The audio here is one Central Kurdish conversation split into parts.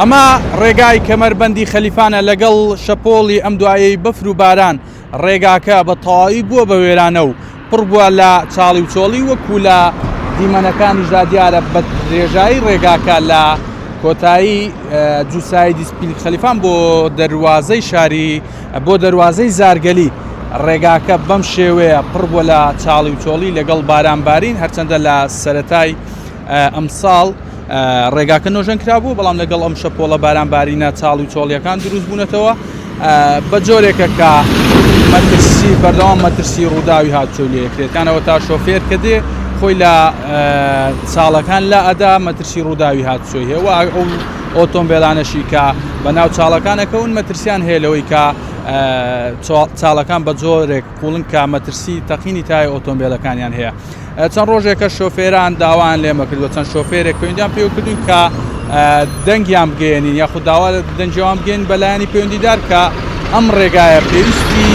ئەمە ڕێگای کەمەربەندی خەلیفانە لەگەڵ شەپۆڵی ئەم دوایەی بەفر و باران ڕێگاکە بە تەواوی بووە بە وێرانە و پڕ بووە لە چاڵی و چۆڵی وەکو لە دیمەنەکانیشدا دیارە بە درێژایی ڕێگاکە لە کۆتایی جوسای دیسپیل خەلیفان بۆ دەواازەی شاری بۆ دەواازەی زارگەلی ڕێگاکە بەم شێوەیە پڕ بووە لە چاڵی و چۆڵی لەگەڵ بارانبارین هەرچەندە لە سەرەتای ئەم ساڵ ڕێگاکە نۆژەن کرابوو بەڵام لەگەڵ ئەم شەپۆڵە بارانبارینە چاڵ و چۆڵیەکان دروست بوونەتەوە بە جۆرێکە کە مەترسی بەردەوام مەترسی ڕووداوی هاتچۆ لەکرێتانەوە تا شۆفێر کە دێ خۆی لە چاڵەکان لە ئەدا مەترسی ڕووداوی هاتچۆی هەیە ئەو ئۆتۆمبیلانەشی کە بە ناو چاڵەکانەکەون مەترسیان هەیە لەوەی کە چاڵەکان بە جۆرێک قوڵن کە مەترسی تەقینی تای ئۆتۆمبیلەکانیان هەیە چەند ڕۆژێکە شۆفێران داوان لێمە کردووە چەند شۆفێرێک پەیوەندیان پێ کردوین کە دەنگیان بگەێنین یاخود داوا دەنجیان بگەین بەلایانی پەیوەندیدار کە ئەم ڕێگایە پێویستی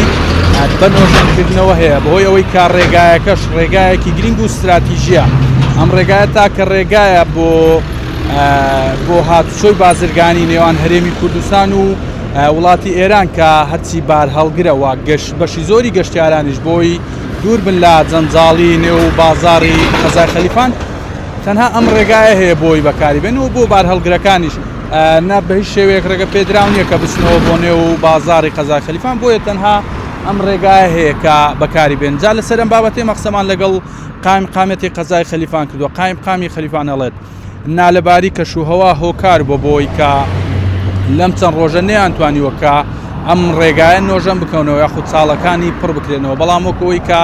بە نۆژەنکردنەوە هەیە بەهۆی ئەوەی کا ڕێگایەکەش ڕێگایەکی گرنگ و استراتیژیە ئەم ڕێگایە تاکە ڕێگایە بۆ هاتوچۆی بازرگانی نێوان هەرێمی کوردستان و وڵاتی ئێران کە هەرچی بار هەڵگرەوە بەشی زۆری گەشتیارانیش بۆی دوور بن لە جەنجاڵی نێو بازاڕی قەزای خەلیفان تەنها ئەم ڕێگایە هەیە بۆی بەکاری بێنەوە بۆ بار هەڵگرەکانیش نە بە هیچ شێوەیەک ڕێگە پێدراونیە کە بچنەوە بۆ نێو بازاڕی قەزای خەلیفان بۆیە تەنها ئەم ڕێگایە هەیە کە بەکاری بێن جا لەسەر ئەم بابەتێ مەقسەمان لەگەڵ قامی قەزای خەلیفان کردووە قامی خەلیفان ئەڵێت نالەباری کەشوهەوا هۆکار بۆ بۆی کە لەم چەند ڕۆژە نەیانتوانیوە کە ئەم ڕێگایە نۆژەن بکەونەوە یاخود چاڵەکانی پڕ بکرێنەوە بەڵام وەکەوەی کە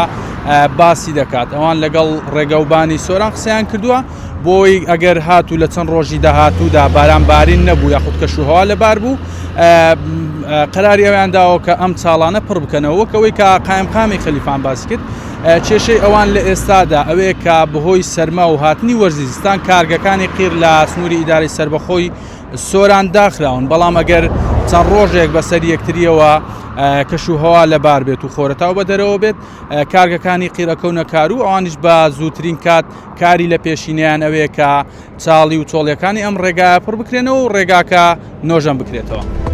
باسی دەکات ئەوان لەگەڵ ڕێگەوبانی سۆران قسەیان کردووە بۆی ئەگەر هاتوو لە چەند ڕۆژی داهاتوودا بارانبارین نەبوو یاخود کەشوهەوا لەبار بوو قەراری ئەویان داوە کە ئەم چاڵانە پڕ بکەنەوە وەکەوەی کە قامی خەلیفان باسی کرد کێشەی ئەوان لە ئێستادا ئەوەیە کە بەهۆی سەرما و هاتنی وەرزیستان کارگەکانی قیر لە سنووری ئیداری سربەخۆی سۆران داخراون بەڵام ئەگەر چەند ڕۆژێک بەسەر یەکتریەوە کەشوهەوا لەبار بێت و خۆرەتاو بە دەرەوە بێت کارگەکانی قیرەکەونە کار و ئەوانیش بە زووترین کات کاری لە پێشینیان ئەوەیە کە چاڵی و چۆڵیەکانی ئەم ڕێگایە پڕ بکرێنەوە و ڕێگاکە نۆژەن بکرێتەوە.